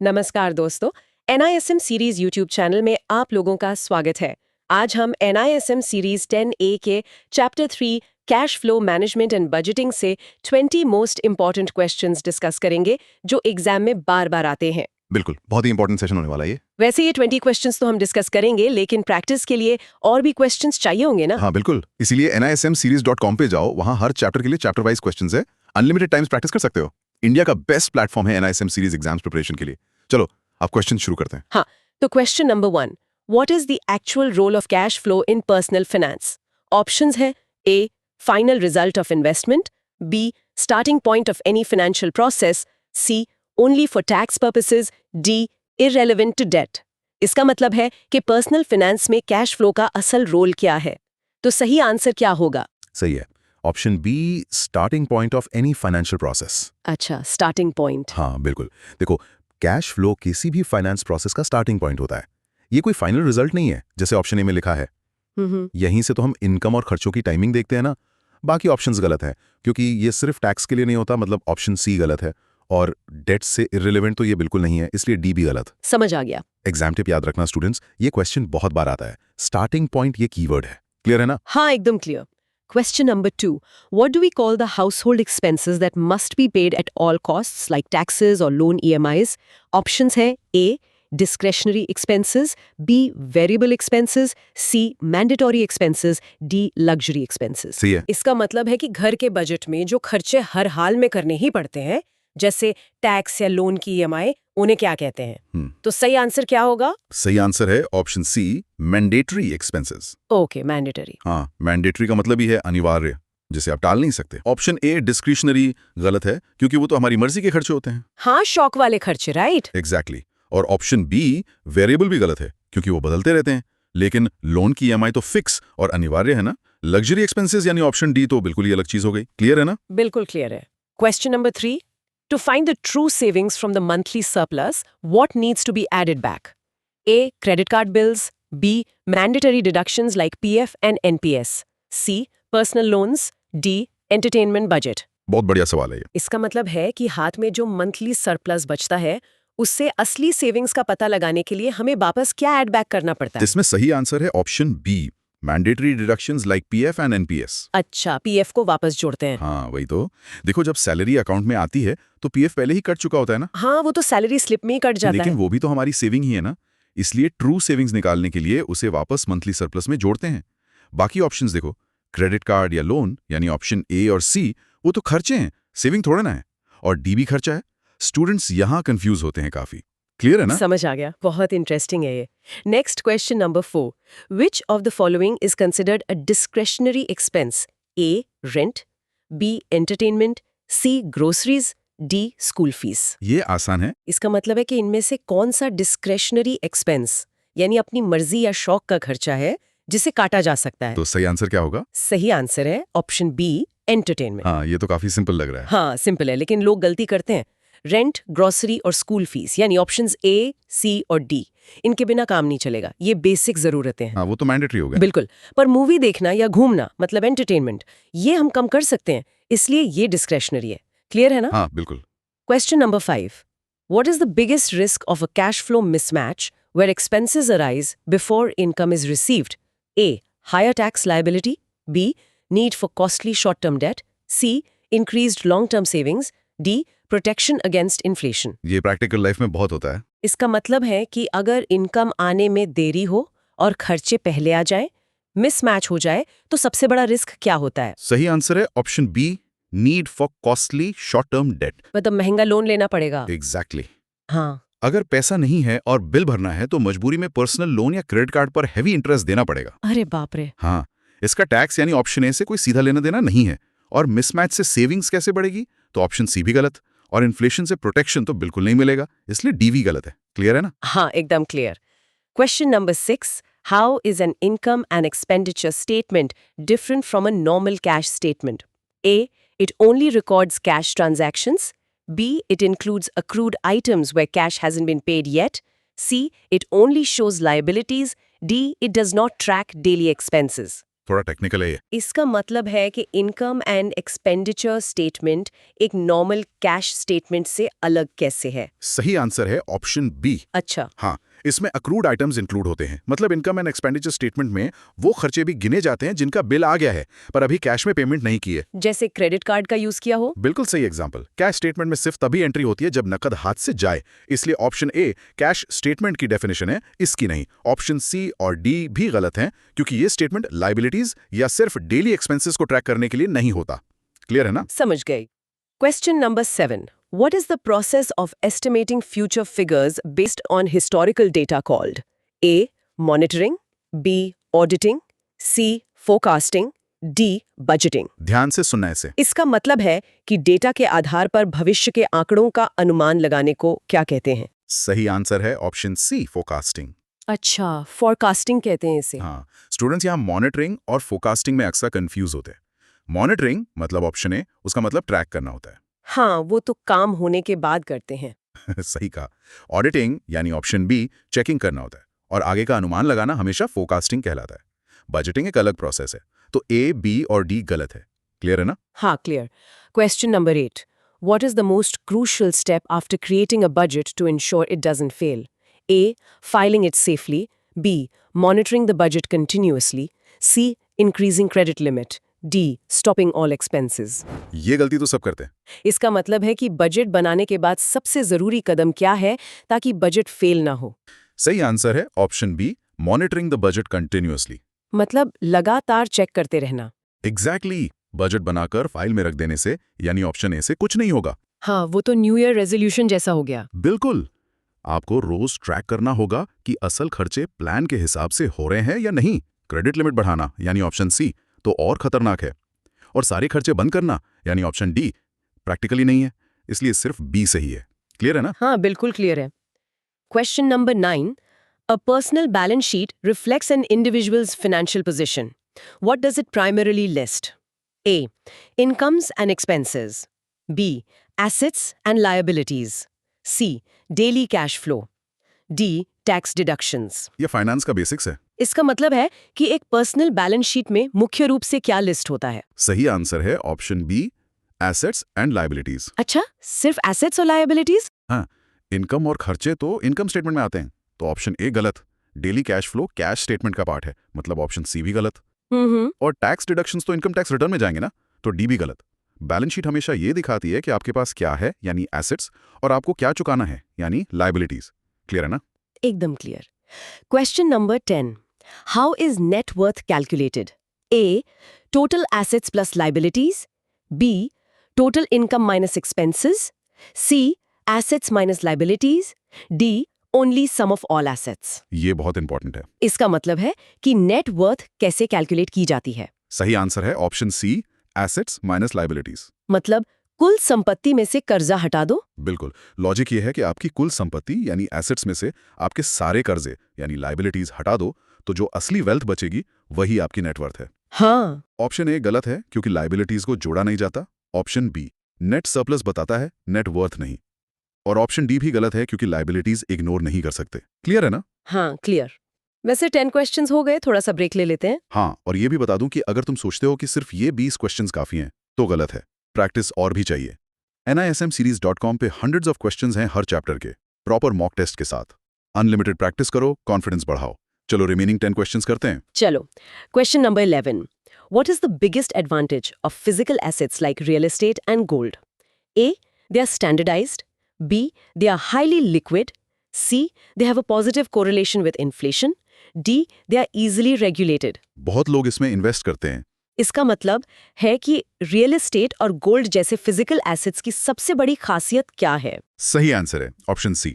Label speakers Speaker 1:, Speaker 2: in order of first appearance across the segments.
Speaker 1: नमस्कार दोस्तों, NISM series YouTube channel में आप लोगों का स्वागत है। आज हम NISM सीरीज 10A के chapter 3 cash flow management and budgeting से 20 मोस्ट इंपॉर्टेंट क्वेश्चंस डिस्कस करेंगे जो एग्जाम में बार-बार आते हैं।
Speaker 2: बिल्कुल, बहुत ही इंपॉर्टेंट सेशन होने वाला है ये।
Speaker 1: वैसे ये 20 क्वेश्चंस तो हम डिस्कस करेंगे, लेकिन प्रैक्टिस के लिए और भी क्वेश्चंस चाहिए होंगे ना?
Speaker 2: हाँ बिल्कुल, इसीलिए nismseries.com पे जाओ, वहाँ हर चैप्टर के लिए चैप्टर वाइज क्वेश्चंस है। अनलिमिटेड टाइम्स प्रैक्टिस कर सकते हो। इंडिया का बेस्ट प्लेटफॉर्म है NISM सीरीज एग्जाम्स प्रिपरेशन के लिए। चलो आप क्वेश्चन शुरू करते हैं।
Speaker 1: हाँ, तो question number 1, what is the actual role of cash flow in personal finance? Options है A, final result of investment, B, starting point of any financial process, C, only for tax purposes, D, irrelevant to date. इसका मतलब है कि personal finance में cash flow का असल role क्या है। तो सही आंसर क्या होगा?
Speaker 2: सही है, option B, starting point of any financial process.
Speaker 1: अच्छा, स्टार्टिंग पॉइंट।
Speaker 2: हाँ बिल्कुल, देखो कैश फ्लो किसी भी फाइनेंस प्रोसेस का स्टार्टिंग पॉइंट होता है। ये कोई फाइनल रिजल्ट नहीं है, जैसे ऑप्शन ए में लिखा है। यहीं से तो हम इनकम और खर्चों की टाइमिंग देखते हैं ना। बाकी ऑप्शंस गलत है, क्योंकि ये सिर्फ टैक्स के लिए नहीं होता, मतलब ऑप्शन सी गलत है। और डेट से इररिलेवेंट तो ये बिल्कुल नहीं है, इसलिए डी भी गलत।
Speaker 1: समझ आ गया।
Speaker 2: एग्जाम टिप याद रखना स्टूडेंट्स, ये क्वेश्चन बहुत बार आता है। स्टार्टिंग पॉइंट ये कीवर्ड है, क्लियर है ना?
Speaker 1: हाँ, एकदम clear. Question number 2. What do we call the household expenses that must be paid at all costs, like taxes or loan EMIs? Options है A, discretionary expenses, B, variable expenses, C, mandatory expenses, D, luxury expenses.
Speaker 2: सही है।
Speaker 1: इसका मतलब है कि घर के budget में जो खर्चे हर हाल में करने ही पड़ते हैं, जैसे टैक्स या लोन की EMI, उन्हें क्या कहते हैं? तो सही आंसर क्या होगा?
Speaker 2: सही आंसर है option C, mandatory expenses.
Speaker 1: Okay, mandatory.
Speaker 2: हाँ, मैंडेटरी का मतलब ही है अनिवार्य, जिसे आप टाल नहीं सकते। ऑप्शन ए डिस्क्रिशनरी गलत है, क्योंकि वो तो हमारी मर्जी के खर्चे होते हैं।
Speaker 1: हाँ, शौक वाले खर्चे, राइट?
Speaker 2: एग्जैक्टली। और ऑप्शन बी वेरिएबल भी गलत है, क्योंकि वो बदलते रहते हैं। लेकिन लोन की EMI तो फिक्स और अनिवार्य है ना। लग्जरी एक्सपेंसेस यानी ऑप्शन डी तो बिल्कुल ही अलग चीज हो गई। क्लियर है ना?
Speaker 1: बिल्कुल क्लियर है। Question number 3. To find the true savings from the monthly surplus, what needs to be added back? A, credit card bills, B, mandatory deductions like PF and NPS, C, personal loans, D, entertainment budget.
Speaker 2: बहुत बढ़िया सवाल है ये।
Speaker 1: इसका मतलब है कि हाथ में जो मंथली सरप्लस बचता है, उससे असली सेविंग्स का पता लगाने के लिए हमें वापस क्या ऐड बैक करना पड़ता है?
Speaker 2: इसमें सही आंसर है option B, mandatory deductions like PF and NPS।
Speaker 1: अच्छा, PF को वापस जोड़ते हैं।
Speaker 2: हाँ वही तो। देखो जब सैलरी अकाउंट में आती है तो PF पहले ही कट चुका होता है ना।
Speaker 1: हाँ, वो तो सैलरी स्लिप में ही कट जाता
Speaker 2: लेकिन
Speaker 1: है।
Speaker 2: वो भी तो हमारी सेविंग ही है ना। इसलिए ट्रू सेविंग्स निकालने के लिए उसे वापस मंथली सरप्लस में जोड़ते हैं। बाकी ऑप्शंस देखो, क्रेडिट कार्ड या लोन यानी ऑप्शन ए और सी, वो तो खर्चे हैं, सेविंग थोड़ा ना है। और डी भी खर्चा है। स्टूडेंट्स यहाँ कंफ्यूज होते हैं काफी। क्लियर है ना?
Speaker 1: समझ आ गया, बहुत इंटरेस्टिंग है ये। Next question number 4. Which of the following is considered a discretionary expense? A, rent, B, entertainment, C, groceries, D, school fees.
Speaker 2: ये आसान है।
Speaker 1: इसका मतलब है कि इनमें से कौन सा डिस्क्रेशनरी एक्सपेंस यानी अपनी मर्जी या शौक का खर्चा है जिसे काटा जा सकता है?
Speaker 2: तो सही आंसर क्या होगा?
Speaker 1: सही आंसर है ऑप्शन बी, एंटरटेनमेंट।
Speaker 2: हाँ ये तो काफी सिंपल लग रहा है।
Speaker 1: हाँ, सिंपल है, लेकिन लोग गलती करते हैं। रेंट, ग्रोसरी और स्कूल फीस यानी ऑप्शंस ए, सी और डी, इनके बिना काम नहीं चलेगा। ये बेसिक जरूरतें हैं।
Speaker 2: हाँ वो तो मैंडेटरी हो गया।
Speaker 1: बिल्कुल। पर मूवी देखना या घूमना मतलब एंटरटेनमेंट, ये हम कम कर सकते हैं, इसलिए ये डिस्क्रेशनरी है। क्लियर है ना?
Speaker 2: हाँ बिल्कुल।
Speaker 1: Question number 5. What is the biggest risk of a cash flow mismatch where expenses arise before income is received? A, higher tax liability, B, need for costly short term debt, C, increased long term savings, D, protection against inflation.
Speaker 2: ये practical life में बहुत होता है।
Speaker 1: इसका मतलब है कि अगर इनकम आने में देरी हो और खर्चे पहले आ जाए, मिसमैच हो जाए, तो सबसे बड़ा रिस्क क्या होता है?
Speaker 2: सही आंसर है option B, need for costly short term debt.
Speaker 1: मतलब महंगा लोन लेना पड़ेगा।
Speaker 2: एग्जैक्टली।
Speaker 1: हाँ,
Speaker 2: अगर पैसा नहीं है और बिल भरना है तो मजबूरी में पर्सनल लोन या क्रेडिट कार्ड पर हैवी इंटरेस्ट देना पड़ेगा।
Speaker 1: अरे बाप रे।
Speaker 2: हाँ, इसका टैक्स यानी ऑप्शन ए से कोई सीधा लेना देना नहीं है। और मिसमैच से सेविंग्स कैसे बढ़ेगी? तो ऑप्शन सी भी गलत। और इन्फ्लेशन से प्रोटेक्शन तो बिल्कुल नहीं मिलेगा, इसलिए डी भी गलत है। क्लियर है ना?
Speaker 1: हाँ, एकदम clear. Question number 6. How is an income and expenditure statement different from a normal cash statement? A, it only records cash transactions, B, it includes accrued items where cash hasn't been paid yet, C, it only shows liabilities, D, it does not track daily expenses.
Speaker 2: थोड़ा technical है ये।
Speaker 1: इसका मतलब है कि income and expenditure statement एक normal cash statement से अलग कैसे है?
Speaker 2: सही आंसर है ऑप्शन बी।
Speaker 1: अच्छा।
Speaker 2: हाँ, इसमें अक्रूड आइटम्स इंक्लूड होते हैं। मतलब इनकम एंड एक्सपेंडिचर स्टेटमेंट में वो खर्चे भी गिने जाते हैं जिनका बिल आ गया है पर अभी कैश में पेमेंट नहीं की है।
Speaker 1: जैसे क्रेडिट कार्ड का यूज किया हो?
Speaker 2: बिल्कुल सही एग्जांपल। कैश स्टेटमेंट में सिर्फ तभी एंट्री होती है जब नकद हाथ से जाए। इसलिए ऑप्शन ए कैश स्टेटमेंट की डेफिनेशन है, इसकी नहीं। ऑप्शन सी और डी भी गलत हैं क्योंकि ये स्टेटमेंट लायबिलिटीज या सिर्फ डेली एक्सपेंसेस को ट्रैक करने के लिए नहीं होता। क्लियर है ना?
Speaker 1: समझ गई। Question number 7. What is the process of estimating future figures based on historical data called? A. Monitoring. B. Auditing. C. Forecasting. D. Budgeting.
Speaker 2: ध्यान से सुनना इसे।
Speaker 1: इसका मतलब है कि डेटा के आधार पर भविष्य के आंकड़ों का अनुमान लगाने को क्या कहते हैं?
Speaker 2: सही आंसर है ऑप्शन सी, फोरकास्टिंग।
Speaker 1: अच्छा, forecasting कहते हैं इसे।
Speaker 2: हाँ, स्टूडेंट्स यहाँ मॉनिटरिंग और फोरकास्टिंग में अक्सर कंफ्यूज होते हैं। मॉनिटरिंग मतलब ऑप्शन ए, उसका मतलब ट्रैक करना होता है।
Speaker 1: हाँ, वो तो काम होने के बाद करते हैं।
Speaker 2: सही कहा। ऑडिटिंग यानी ऑप्शन बी, चेकिंग करना होता है और आगे का अनुमान लगाना हमेशा फोरकास्टिंग कहलाता है। बजटिंग एक अलग प्रोसेस है। तो ए, बी और डी गलत है। क्लियर है ना?
Speaker 1: हाँ, clear. Question number 8. What is the most crucial step after creating a budget to ensure it doesn't fail? A. Filing it safely. B. Monitoring the budget continuously. C. Increasing credit limit. D. Stopping all expenses.
Speaker 2: ये गलती तो सब करते हैं।
Speaker 1: इसका मतलब है कि बजट बनाने के बाद सबसे जरूरी कदम क्या है ताकि बजट फेल ना हो?
Speaker 2: सही आंसर है option B, monitoring the budget continuously.
Speaker 1: मतलब लगातार चेक करते रहना।
Speaker 2: एग्जैक्टली। बजट बनाकर फाइल में रख देने से यानी ऑप्शन ए से कुछ नहीं होगा।
Speaker 1: हाँ, वो तो न्यू ईयर रेजोल्यूशन जैसा हो गया।
Speaker 2: बिल्कुल। आपको रोज ट्रैक करना होगा कि असल खर्चे प्लान के हिसाब से हो रहे हैं या नहीं। क्रेडिट लिमिट बढ़ाना यानी ऑप्शन सी तो और खतरनाक है। और सारे खर्चे बंद करना यानी ऑप्शन डी प्रैक्टिकली नहीं है, इसलिए सिर्फ बी सही है। क्लियर है ना?
Speaker 1: हाँ, बिल्कुल क्लियर है। Question number 9. A personal balance sheet reflects an individual's financial position. What does it primarily list? A. Incomes and expenses. B. Assets and liabilities. C. Daily cash flow. D. Tax deductions.
Speaker 2: ये finance का basics है।
Speaker 1: इसका मतलब है कि एक personal balance sheet में मुख्य रूप से क्या लिस्ट होता है?
Speaker 2: सही आंसर है option B, assets and liabilities.
Speaker 1: अच्छा, सिर्फ एसेट्स और लायबिलिटीज?
Speaker 2: हाँ, इनकम और खर्चे तो इनकम स्टेटमेंट में आते हैं, तो ऑप्शन ए गलत। Daily cash flow cash statement का पार्ट है, मतलब ऑप्शन सी भी गलत। और टैक्स डिडक्शंस तो इनकम टैक्स रिटर्न में जाएंगे ना, तो डी भी गलत। बैलेंस शीट हमेशा ये दिखाती है कि आपके पास क्या है यानी एसेट्स और आपको क्या चुकाना है यानी लायबिलिटीज। क्लियर है ना?
Speaker 1: एकदम clear. Question number 10. How is net worth calculated? A. Total assets plus liabilities. B. Total income minus expenses. C. Assets minus liabilities. D. Only sum of all assets.
Speaker 2: ये बहुत इंपॉर्टेंट है।
Speaker 1: इसका मतलब है कि नेट वर्थ कैसे calculate की जाती है?
Speaker 2: सही आंसर है option C, assets minus liabilities.
Speaker 1: मतलब कुल संपत्ति में से कर्जा हटा दो?
Speaker 2: बिल्कुल। लॉजिक ये है कि आपकी कुल संपत्ति यानी एसेट्स में से आपके सारे कर्जे यानी लायबिलिटीज हटा दो, तो जो असली वेल्थ बचेगी वही आपकी नेटवर्थ है।
Speaker 1: हाँ।
Speaker 2: ऑप्शन ए गलत है क्योंकि लायबिलिटीज को जोड़ा नहीं जाता। ऑप्शन बी नेट सरप्लस बताता है, नेट वर्थ नहीं। और ऑप्शन डी भी गलत है क्योंकि लायबिलिटीज इग्नोर नहीं कर सकते। क्लियर है ना?
Speaker 1: हाँ, क्लियर। वैसे 10 क्वेश्चंस हो गए, थोड़ा सा ब्रेक ले लेते हैं।
Speaker 2: हाँ, और ये भी बता दूं कि अगर तुम सोचते हो कि सिर्फ ये 20 क्वेश्चंस काफी हैं, तो गलत है। प्रैक्टिस और भी चाहिए। nismseries.com पे हंड्रेड्स ऑफ क्वेश्चंस हैं हर चैप्टर के, प्रॉपर मॉक टेस्ट के साथ। अनलिमिटेड प्रैक्टिस करो, कॉन्फिडेंस बढ़ाओ। चलो रिमेनिंग 10 क्वेश्चंस करते हैं।
Speaker 1: चलो, question number 11. What is the biggest advantage of physical assets like real estate and gold? A. They are standardized. B. They are highly liquid. C. They have a positive correlation with inflation. D. They are easily regulated.
Speaker 2: बहुत लोग इसमें invest करते हैं।
Speaker 1: इसका मतलब है कि real estate और गोल्ड जैसे फिजिकल एसेट्स की सबसे बड़ी खासियत क्या है?
Speaker 2: सही आंसर है option C,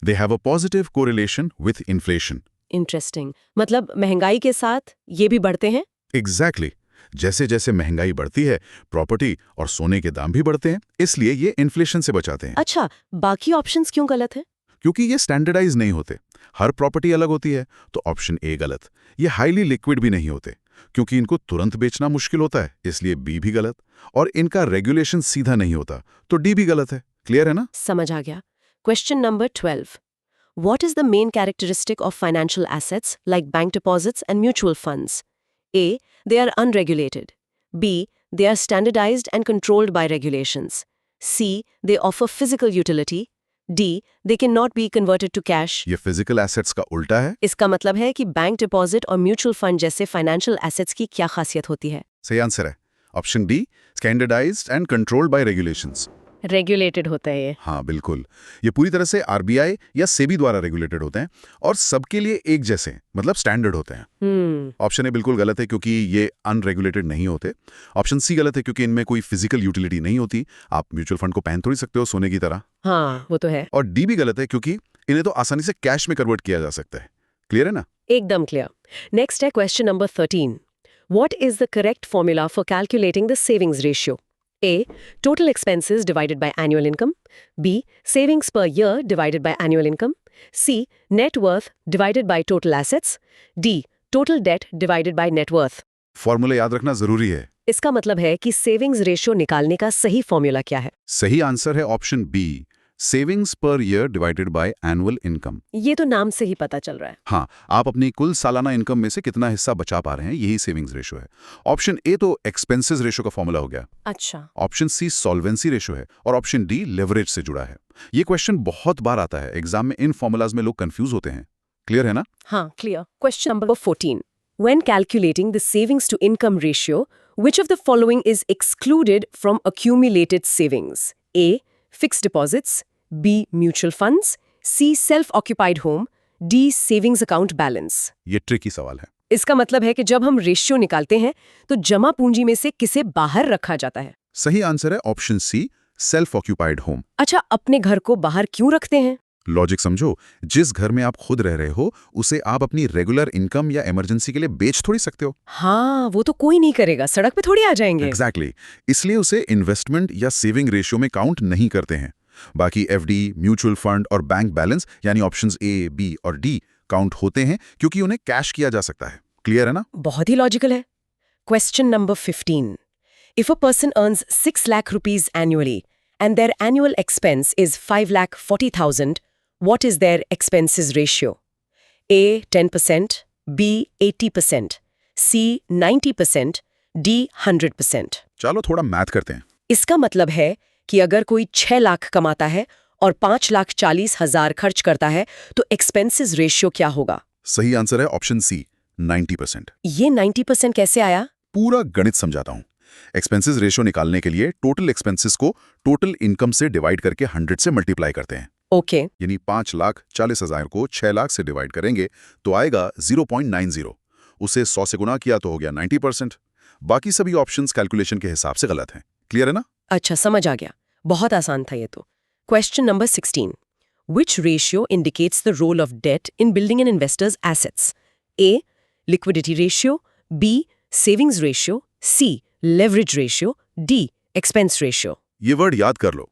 Speaker 2: they have a positive correlation with inflation.
Speaker 1: Interesting. मतलब महंगाई के साथ ये भी बढ़ते हैं?
Speaker 2: एग्जैक्टली। जैसे जैसे महंगाई बढ़ती है, प्रॉपर्टी और सोने के दाम भी बढ़ते हैं, इसलिए ये इन्फ्लेशन से बचाते हैं।
Speaker 1: अच्छा, बाकी ऑप्शंस क्यों गलत हैं?
Speaker 2: क्योंकि ये स्टैंडर्डाइज नहीं होते, हर प्रॉपर्टी अलग होती है, तो ऑप्शन ए गलत। ये हाईली लिक्विड भी नहीं होते, क्योंकि इनको तुरंत बेचना मुश्किल होता है, इसलिए बी भी गलत। और इनका रेगुलेशन सीधा नहीं होता, तो डी भी गलत है। क्लियर है ना?
Speaker 1: समझ आ गया। Question number 12. What is the main characteristic of financial assets like bank deposits and mutual funds? A. They are unregulated. B. They are standardized and controlled by regulations. C. They offer physical utility. D. They cannot be converted to cash.
Speaker 2: ये physical assets का उल्टा है।
Speaker 1: इसका मतलब है कि bank deposit और mutual fund जैसे फाइनेंशियल एसेट्स की क्या खासियत होती है?
Speaker 2: सही आंसर है option D, standardised and controlled by regulations.
Speaker 1: Regulated होता है ये।
Speaker 2: हाँ बिल्कुल, ये पूरी तरह से आरबीआई या सेबी द्वारा रेगुलेटेड होते हैं और सबके लिए एक जैसे मतलब स्टैंडर्ड होते हैं। ऑप्शन ए बिल्कुल गलत है क्योंकि ये अनरेगुलेटेड नहीं होते। ऑप्शन सी गलत है क्योंकि इनमें कोई फिजिकल यूटिलिटी नहीं होती, आप म्यूचुअल फंड को पहन थोड़ी सकते हो सोने की तरह।
Speaker 1: हाँ वो तो है।
Speaker 2: और डी भी गलत है क्योंकि इन्हें तो आसानी से कैश में कन्वर्ट किया जा सकता है। क्लियर है ना?
Speaker 1: एकदम क्लियर। नेक्स्ट है question number 13। What is the correct formula for calculating the savings ratio? A. Total expenses divided by annual income. B. Savings per year divided by annual income. C. Net worth divided by total assets. D. Total debt divided by net worth.
Speaker 2: Formula याद रखना जरूरी है।
Speaker 1: इसका मतलब है कि savings ratio निकालने का सही फॉर्मूला क्या है?
Speaker 2: सही आंसर है option B, savings per year divided by annual income.
Speaker 1: ये तो नाम से ही पता चल रहा है।
Speaker 2: हाँ, आप अपनी कुल सालाना इनकम में से कितना हिस्सा बचा पा रहे हैं, यही सेविंग्स रेशियो है। ऑप्शन ए तो एक्सपेंसेस रेशियो का फॉर्मूला हो गया।
Speaker 1: अच्छा।
Speaker 2: ऑप्शन सी सॉल्वेंसी रेशियो है और ऑप्शन डी लेवरेज से जुड़ा है। ये क्वेश्चन बहुत बार आता है एग्जाम में, इन फॉर्मूलाज में लोग कंफ्यूज होते हैं। क्लियर है ना?
Speaker 1: हाँ, clear. Question number 14. When calculating the savings to income ratio, which of the following is excluded from accumulated savings? A. Fixed deposits. B. Mutual funds. C. Self-occupied home. D. Savings account balance.
Speaker 2: ये tricky सवाल है।
Speaker 1: इसका मतलब है कि जब हम ratio निकालते हैं तो जमा पूंजी में से किसे बाहर रखा जाता है?
Speaker 2: सही आंसर है option C, self occupied home.
Speaker 1: अच्छा, अपने घर को बाहर क्यों रखते हैं?
Speaker 2: लॉजिक समझो, जिस घर में आप खुद रह रहे हो उसे आप अपनी रेगुलर इनकम या इमरजेंसी के लिए बेच थोड़ी सकते हो।
Speaker 1: हाँ, वो तो कोई नहीं करेगा, सड़क पे थोड़ी आ जाएंगे।
Speaker 2: एग्जैक्टली, इसलिए उसे इन्वेस्टमेंट या सेविंग रेशियो में काउंट नहीं करते हैं। बाकी एफडी, म्यूचुअल फंड और बैंक बैलेंस यानी ऑप्शंस ए, बी और डी काउंट होते हैं क्योंकि उन्हें कैश किया जा सकता है। क्लियर है ना?
Speaker 1: बहुत ही लॉजिकल है। Question number 15. If a person earns 6 lakh rupees annually and their annual expense is 5,40,000, what is their expenses ratio? A. 10%, B. 80%, C. 90%, D. 100%.
Speaker 2: चलो थोड़ा मैथ करते हैं।
Speaker 1: इसका मतलब है कि अगर कोई 6 लाख कमाता है और 5,40,000 खर्च करता है तो एक्सपेंसेस रेशियो क्या होगा?
Speaker 2: सही आंसर है ऑप्शन सी, 90%।
Speaker 1: ये 90% कैसे आया?
Speaker 2: पूरा गणित समझाता हूं। एक्सपेंसेस रेशियो निकालने के लिए टोटल एक्सपेंसेस को टोटल इनकम से डिवाइड करके 100 से मल्टीप्लाई करते हैं।
Speaker 1: ओके।
Speaker 2: यानी 5,40,000 को 6 लाख से डिवाइड करेंगे तो आएगा 0.90। उसे 100 से गुना किया तो हो गया 90%। बाकी सभी ऑप्शंस कैलकुलेशन के हिसाब से गलत हैं। क्लियर है ना?
Speaker 1: अच्छा, समझ आ गया। बहुत आसान था ये तो। Question number 16. Which ratio indicates the role of debt in building an investor's assets? A. Liquidity ratio. B. Savings ratio. C. Leverage ratio. D. Expense ratio.
Speaker 2: ये वर्ड याद कर लो।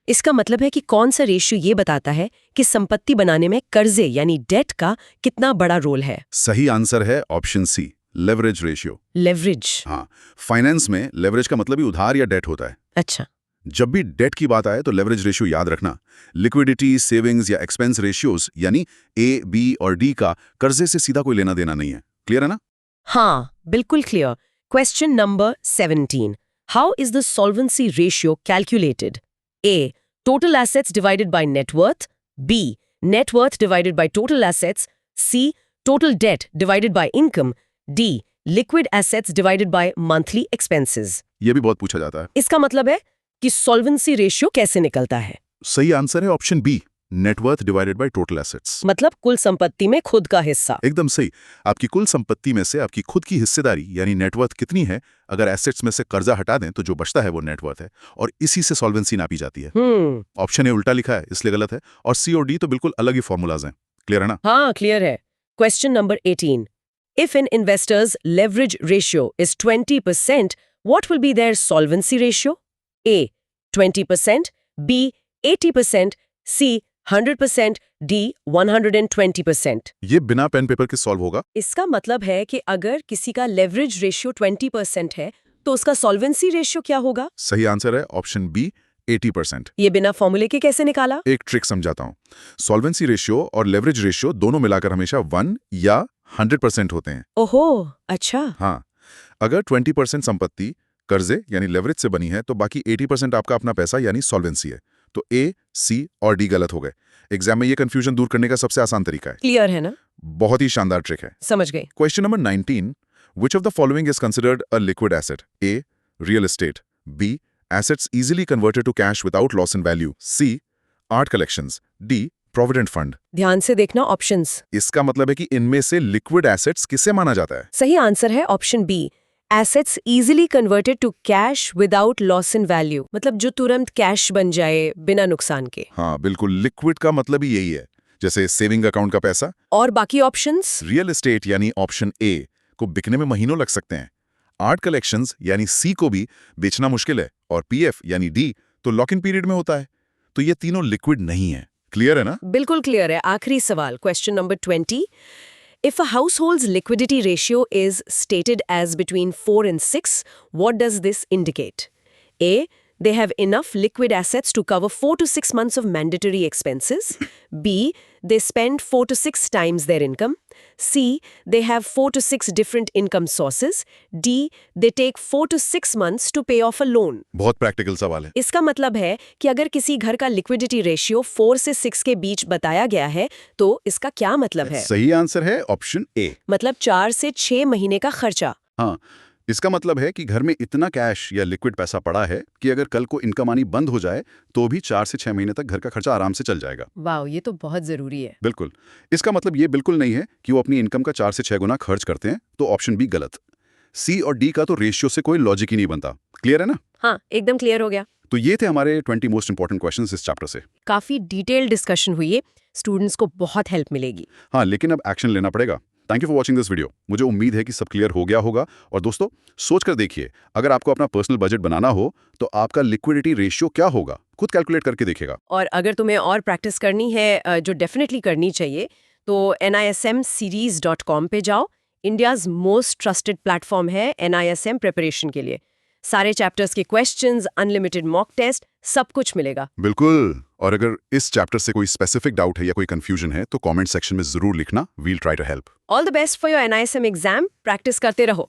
Speaker 1: इसका मतलब है कि कौन सा रेशियो ये बताता है कि संपत्ति बनाने में कर्जे यानी डेट का कितना बड़ा रोल है?
Speaker 2: सही आंसर है option C, leverage ratio.
Speaker 1: Leverage.
Speaker 2: हाँ, फाइनेंस में लेवरेज का मतलब ही उधार या डेट होता है।
Speaker 1: अच्छा।
Speaker 2: जब भी डेट की बात आए तो लेवरेज रेशियो याद रखना। लिक्विडिटी, सेविंग्स या एक्सपेंस रेशियोज यानी ए, बी और डी का कर्जे से सीधा कोई लेना देना नहीं है। क्लियर है ना?
Speaker 1: हाँ, बिल्कुल clear. Question number 17. How is the solvency ratio calculated? A. Total assets divided by net worth. B. Net worth divided by total assets. C. Total debt divided by income. D. Liquid assets divided by monthly expenses.
Speaker 2: ये भी बहुत पूछा जाता है।
Speaker 1: इसका मतलब है कि सॉल्वेंसी रेशियो कैसे निकलता है?
Speaker 2: सही आंसर है option B, net worth divided by total assets.
Speaker 1: मतलब कुल संपत्ति में खुद का हिस्सा।
Speaker 2: एकदम सही। आपकी कुल संपत्ति में से आपकी खुद की हिस्सेदारी यानी नेटवर्थ कितनी है, अगर एसेट्स में से कर्जा हटा दें तो जो बचता है वो नेटवर्थ है और इसी से सॉल्वेंसी नापी जाती है। ऑप्शन ए उल्टा लिखा है इसलिए गलत है और सी और डी तो बिल्कुल अलग ही फॉर्मूलाज हैं। क्लियर है ना?
Speaker 1: हाँ, क्लियर है। Question number 18. If an investor's leverage ratio is 20%, what will be their solvency ratio? A. 20%, B. 80%, C. 100%, D. 120%.
Speaker 2: ये बिना पेन पेपर के सॉल्व होगा।
Speaker 1: इसका मतलब है कि अगर किसी का लेवरेज रेशियो 20% है तो उसका सॉल्वेंसी रेशियो क्या होगा?
Speaker 2: सही आंसर है ऑप्शन बी, 80%।
Speaker 1: ये बिना फॉर्मूले के कैसे निकाला?
Speaker 2: एक ट्रिक समझाता हूं। सॉल्वेंसी रेशियो और लेवरेज रेशियो दोनों मिलाकर हमेशा 1 या 100% होते हैं।
Speaker 1: ओहो, अच्छा।
Speaker 2: हाँ, अगर 20% संपत्ति कर्जे यानी लेवरेज से बनी है तो बाकी 80% आपका अपना पैसा यानी सॉल्वेंसी है। तो ए, सी और डी गलत हो गए। एग्जाम में ये कंफ्यूजन दूर करने का सबसे आसान तरीका है।
Speaker 1: क्लियर है ना?
Speaker 2: बहुत ही शानदार ट्रिक है।
Speaker 1: समझ गई।
Speaker 2: Question number 19, which of the following is considered a liquid asset? A, real estate. B, assets easily converted to cash without loss in value. C, art collections. D, provident fund.
Speaker 1: ध्यान से देखना options.
Speaker 2: इसका मतलब है कि इनमें से liquid assets किसे माना जाता है?
Speaker 1: सही आंसर है option B, assets easily converted to cash without loss in value, मतलब जो तुरंत कैश बन जाए बिना नुकसान के।
Speaker 2: हाँ बिल्कुल, लिक्विड का मतलब ही यही है, जैसे सेविंग अकाउंट का पैसा।
Speaker 1: और बाकी ऑप्शंस?
Speaker 2: रियल एस्टेट यानी ऑप्शन ए को बिकने में महीनों लग सकते हैं। आर्ट कलेक्शंस यानी सी को भी बेचना मुश्किल है, और पीएफ यानी डी तो लॉक इन पीरियड में होता है। तो ये तीनों लिक्विड नहीं है। क्लियर है ना?
Speaker 1: बिल्कुल क्लियर है। आखिरी सवाल, question number 20। If a household's liquidity ratio is stated as between 4 and 6, what does this indicate? A, they have enough liquid assets to cover 4 to 6 months of mandatory expenses. B, they spend 4 to 6 times their income. C, they have 4 to 6 different income sources. D, they take 4 to 6 months to pay off a loan.
Speaker 2: बहुत practical सवाल है।
Speaker 1: इसका मतलब है कि अगर किसी घर का लिक्विडिटी रेशियो 4 से 6 के बीच बताया गया है, तो इसका क्या मतलब है?
Speaker 2: सही आंसर है ऑप्शन ए।
Speaker 1: मतलब 4 से 6 महीने का खर्चा।
Speaker 2: हाँ, इसका मतलब है कि घर में इतना कैश या लिक्विड पैसा पड़ा है कि अगर कल को इनकम आनी बंद हो जाए तो भी 4 से 6 महीने तक घर का खर्चा आराम से चल जाएगा।
Speaker 1: वाह, ये तो बहुत जरूरी है।
Speaker 2: बिल्कुल। इसका मतलब ये बिल्कुल नहीं है कि वो अपनी इनकम का 4 से 6 गुना खर्च करते हैं, तो ऑप्शन बी गलत। सी और डी का तो रेशियो से कोई लॉजिक ही नहीं बनता। क्लियर है ना?
Speaker 1: हाँ, एकदम क्लियर हो गया।
Speaker 2: तो ये थे हमारे 20 मोस्ट इंपॉर्टेंट क्वेश्चंस इस चैप्टर से।
Speaker 1: काफी डिटेल डिस्कशन हुई है, स्टूडेंट्स को बहुत हेल्प मिलेगी।
Speaker 2: हाँ, लेकिन अब एक्शन लेना पड़ेगा। Thank you for watching this video. मुझे उम्मीद है कि सब क्लियर हो गया होगा। और दोस्तों, सोच कर देखिए, अगर आपको अपना पर्सनल बजट बनाना हो तो आपका लिक्विडिटी रेशियो क्या होगा, खुद कैलकुलेट करके देखिएगा।
Speaker 1: और अगर तुम्हें और प्रैक्टिस करनी है, जो डेफिनेटली करनी चाहिए, तो nismseries.com पे जाओ। इंडियाज़ मोस्ट ट्रस्टेड प्लेटफॉर्म है NISM प्रिपरेशन के लिए। सारे चैप्टर्स के क्वेश्चंस, अनलिमिटेड मॉक टेस्ट, सब कुछ मिलेगा।
Speaker 2: बिल्कुल। और अगर इस चैप्टर से कोई स्पेसिफिक डाउट है या कोई कंफ्यूजन है तो कमेंट सेक्शन में जरूर लिखना। We'll try to help.
Speaker 1: All the best for your NISM exam. Practice करते रहो।